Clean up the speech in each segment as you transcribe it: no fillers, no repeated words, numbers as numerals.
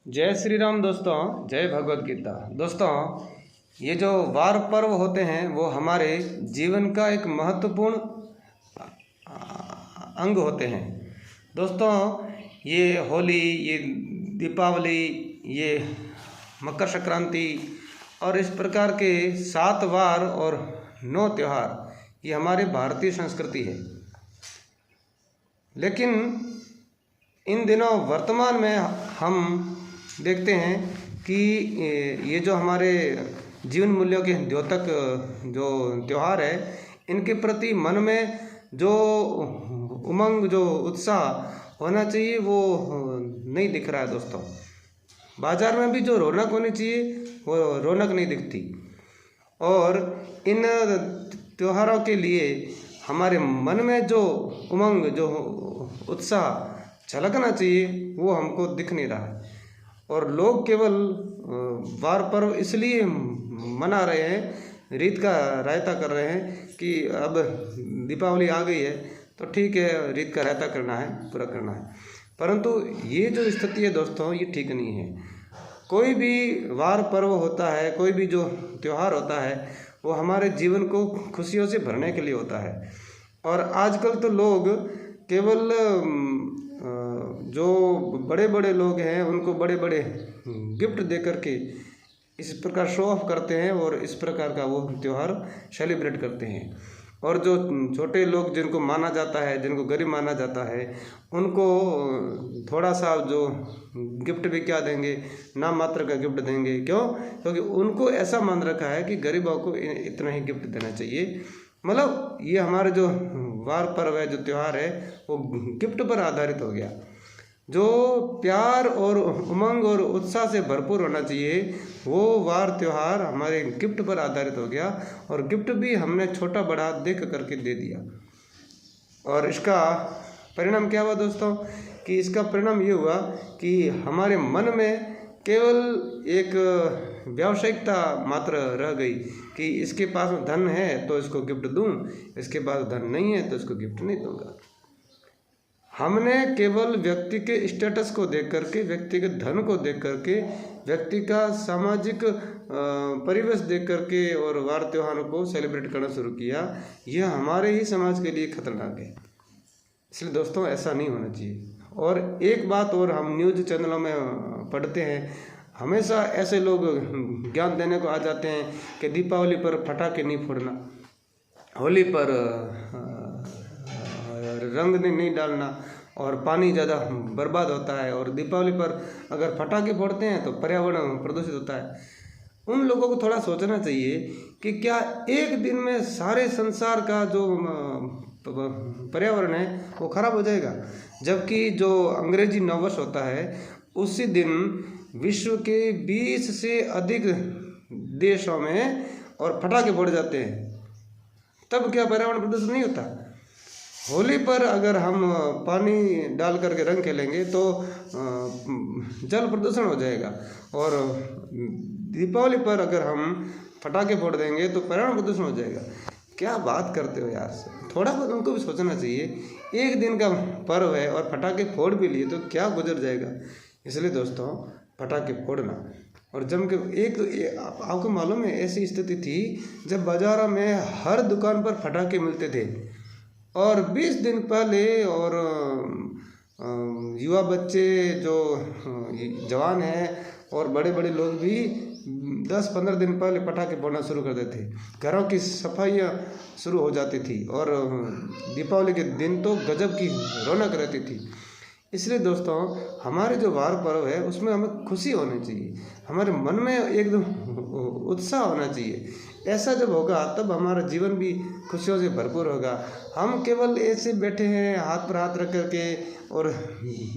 जय श्री राम दोस्तों, जय भगवत गीता। दोस्तों, ये जो वार पर्व होते हैं वो हमारे जीवन का एक महत्वपूर्ण अंग होते हैं। दोस्तों, ये होली, ये दीपावली, ये मकर संक्रांति और इस प्रकार के 7 वार और 9 त्यौहार ये हमारे भारतीय संस्कृति है। लेकिन इन दिनों वर्तमान में हम देखते हैं कि ये जो हमारे जीवन मूल्यों के द्योतक जो त्यौहार है, इनके प्रति मन में जो उमंग, जो उत्साह होना चाहिए वो नहीं दिख रहा है। दोस्तों, बाजार में भी जो रौनक होनी चाहिए वो रौनक नहीं दिखती। और इन त्योहारों के लिए हमारे मन में जो उमंग, जो उत्साह झलकना चाहिए वो हमको दिख नहीं रहा है। और लोग केवल वार पर्व इसलिए मना रहे हैं, रीत का रायता कर रहे हैं कि अब दीपावली आ गई है तो ठीक है, रीत का रायता करना है, पूरा करना है। परंतु ये जो स्थिति है दोस्तों, ये ठीक नहीं है। कोई भी वार पर्व होता है, कोई भी जो त्यौहार होता है वो हमारे जीवन को खुशियों से भरने के लिए होता है। और आजकल तो लोग केवल जो बड़े बड़े लोग हैं उनको बड़े बड़े गिफ्ट दे करके इस प्रकार शो ऑफ करते हैं और इस प्रकार का वो त्यौहार सेलिब्रेट करते हैं। और जो छोटे लोग, जिनको माना जाता है, जिनको गरीब माना जाता है, उनको थोड़ा सा जो गिफ्ट भी क्या देंगे, नाम मात्र का गिफ्ट देंगे। क्यों? क्योंकि उनको ऐसा मान रखा है कि गरीबों को इतना ही गिफ्ट देना चाहिए। मतलब ये हमारे जो वार पर्व है, जो त्यौहार है, वो गिफ्ट पर आधारित हो गया। जो प्यार और उमंग और उत्साह से भरपूर होना चाहिए वो वार त्यौहार हमारे गिफ्ट पर आधारित हो गया। और गिफ्ट भी हमने छोटा बड़ा देख करके दे दिया। और इसका परिणाम क्या हुआ दोस्तों? कि इसका परिणाम ये हुआ कि हमारे मन में केवल एक व्यावसायिकता मात्र रह गई कि इसके पास धन है तो इसको गिफ्ट दूं, इसके पास धन नहीं है तो इसको गिफ्ट नहीं दूंगा। हमने केवल व्यक्ति के स्टेटस को देख करके, व्यक्ति के धन को देख करके, व्यक्ति का सामाजिक परिवेश देख करके और वार त्योहारों को सेलिब्रेट करना शुरू किया। यह हमारे ही समाज के लिए खतरनाक है। इसलिए दोस्तों, ऐसा नहीं होना चाहिए। और एक बात और हम न्यूज़ चैनलों में पढ़ते हैं, हमेशा ऐसे लोग ज्ञान देने को आ जाते हैं कि दीपावली पर पटाखे नहीं फोड़ना, होली पर रंग नहीं डालना और पानी ज़्यादा बर्बाद होता है, और दीपावली पर अगर पटाखे फोड़ते हैं तो पर्यावरण प्रदूषित होता है। उन लोगों को थोड़ा सोचना चाहिए कि क्या एक दिन में सारे संसार का जो पर्यावरण है वो खराब हो जाएगा? जबकि जो अंग्रेजी नववर्ष होता है उसी दिन विश्व के 20 से अधिक देशों में और पटाखे फोड़े जाते हैं। तब क्या पर्यावरण प्रदूषण नहीं होता? होली पर अगर हम पानी डाल करके रंग खेलेंगे तो जल प्रदूषण हो जाएगा। और दीपावली पर अगर हम पटाखे फोड़ देंगे तो पर्यावरण प्रदूषण हो जाएगा। क्या बात करते हो यार? थोड़ा बहुत उनको भी सोचना चाहिए। एक दिन का पर्व है और पटाखे फोड़ भी लिए तो क्या गुजर जाएगा। इसलिए दोस्तों, पटाखे फोड़ना और जम के आपको मालूम है, ऐसी स्थिति थी जब बाज़ारों में हर दुकान पर पटाखे मिलते थे। और 20 दिन पहले और युवा बच्चे, जो जवान हैं और बड़े बड़े लोग भी 10-15 दिन पहले पटाखे फोड़ना शुरू कर देते थे। घरों की सफाइयाँ शुरू हो जाती थी और दीपावली के दिन तो गजब की रौनक रहती थी। इसलिए दोस्तों, हमारे जो वार पर्व है उसमें हमें खुशी होनी चाहिए, हमारे मन में एकदम उत्साह होना चाहिए। ऐसा जब होगा तब हमारा जीवन भी खुशियों से भरपूर होगा। हम केवल ऐसे बैठे हैं हाथ पर हाथ रख करके, और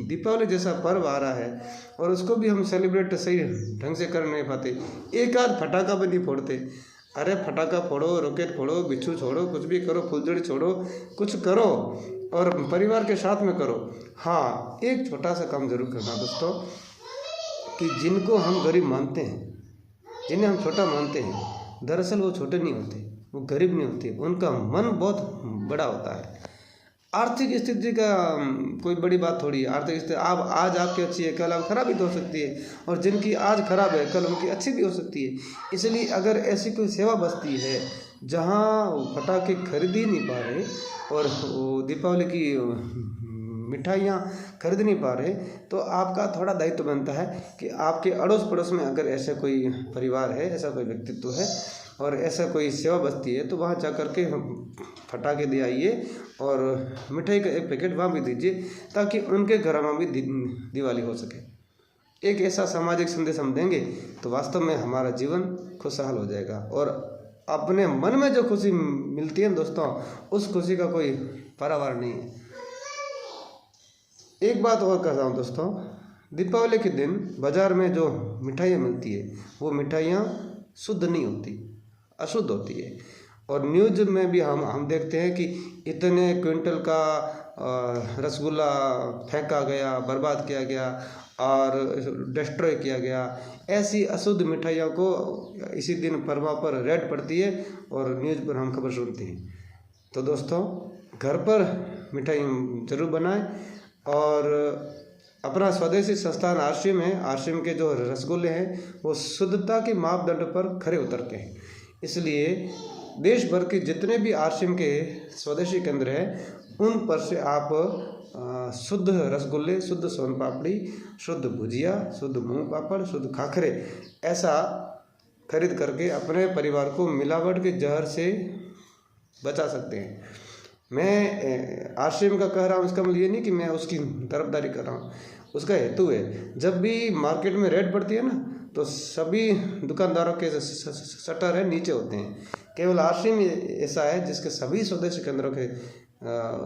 दीपावली जैसा पर्व आ रहा है और उसको भी हम सेलिब्रेट सही ढंग से कर नहीं पाते। एक आध फटाका भी नहीं फोड़ते। अरे फटाका फोड़ो, रॉकेट फोड़ो, बिच्छू छोड़ो, कुछ भी करो, फुलझड़ी छोड़ो, कुछ करो और परिवार के साथ में करो। हाँ, एक छोटा सा काम जरूर करना दोस्तों, कि जिनको हम गरीब मानते हैं, जिन्हें हम छोटा मानते हैं, दरअसल वो छोटे नहीं होते, वो गरीब नहीं होते, उनका मन बहुत बड़ा होता है। आर्थिक स्थिति का कोई बड़ी बात थोड़ी है। आर्थिक स्थिति आप आज आपकी अच्छी है, कल आप खराब भी तो हो सकती है, और जिनकी आज खराब है कल उनकी अच्छी भी हो सकती है। इसलिए अगर ऐसी कोई सेवा बस्ती है जहाँ पटाखे खरीद ही नहीं पा रहे और वो दीपावली की मिठाइयाँ खरीद नहीं पा रहे, तो आपका थोड़ा दायित्व बनता है कि आपके अड़ोस पड़ोस में अगर ऐसा कोई परिवार है, ऐसा कोई व्यक्तित्व है और ऐसा कोई सेवा बस्ती है, तो वहाँ जा कर के फटाके दे आइए और मिठाई का एक पैकेट वहाँ भी दीजिए, ताकि उनके घर में भी दिवाली हो सके। एक ऐसा सामाजिक संदेश हम देंगे तो वास्तव में हमारा जीवन खुशहाल हो जाएगा, और अपने मन में जो खुशी मिलती है दोस्तों, उस खुशी का कोई पारावार नहीं है। एक बात और कहता हूँ दोस्तों, दीपावली के दिन बाज़ार में जो मिठाइयाँ मिलती है वो मिठाइयाँ शुद्ध नहीं होती, अशुद्ध होती है। और न्यूज़ में भी हम देखते हैं कि इतने क्विंटल का रसगुल्ला फेंका गया, बर्बाद किया गया और डिस्ट्रॉय किया गया। ऐसी अशुद्ध मिठाइयों को इसी दिन परमा पर रेड पड़ती है और न्यूज़ पर हम खबर सुनते हैं। तो दोस्तों, घर पर मिठाई ज़रूर बनाएं और अपना स्वदेशी संस्थान आरसीएम है, आरसीएम के जो रसगुल्ले हैं वो शुद्धता के मापदंड पर खरे उतरते हैं। इसलिए देश भर के जितने भी आरसीएम के स्वदेशी केंद्र हैं उन पर से आप शुद्ध रसगुल्ले, शुद्ध सोन पापड़ी, शुद्ध भुजिया, शुद्ध मूंग पापड़, शुद्ध खाखरे ऐसा खरीद करके अपने परिवार को मिलावट के जहर से बचा सकते हैं। मैं आरसीएम का कह रहा हूँ, इसका मतलब ये नहीं कि मैं उसकी तरफदारी कर रहा हूँ। उसका हेतु है, जब भी मार्केट में रेड पड़ती है ना, तो सभी दुकानदारों के शटर है नीचे होते हैं। केवल आरसीएम ऐसा है जिसके सभी स्वदेशी केंद्रों के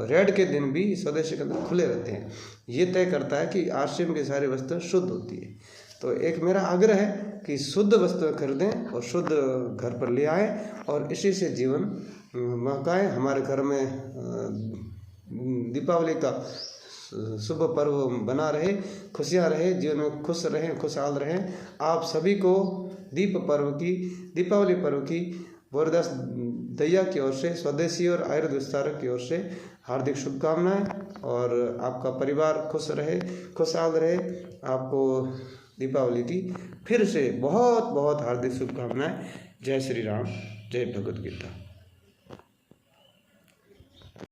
रेड के दिन भी स्वदेशी केंद्र खुले रहते हैं। ये तय करता है कि आरसीएम की सारी वस्तुएं शुद्ध होती है। तो एक मेरा आग्रह है कि शुद्ध वस्तुएं खरीदें और शुद्ध घर पर ले आएँ और इसी से जीवन महकाएँ। हमारे घर में दीपावली का शुभ पर्व बना रहे, खुशियाँ रहे, जीवन में खुश रहें, खुशहाल रहें। आप सभी को दीपावली पर्व की बोरदास दैया की ओर से, स्वदेशी और आयुर्वेद विस्तारक की ओर से हार्दिक शुभकामनाएं, और आपका परिवार खुश रहे, खुशहाल रहे। आपको दीपावली की फिर से बहुत बहुत हार्दिक शुभकामनाएं। जय श्री राम, जय भगवद गीता।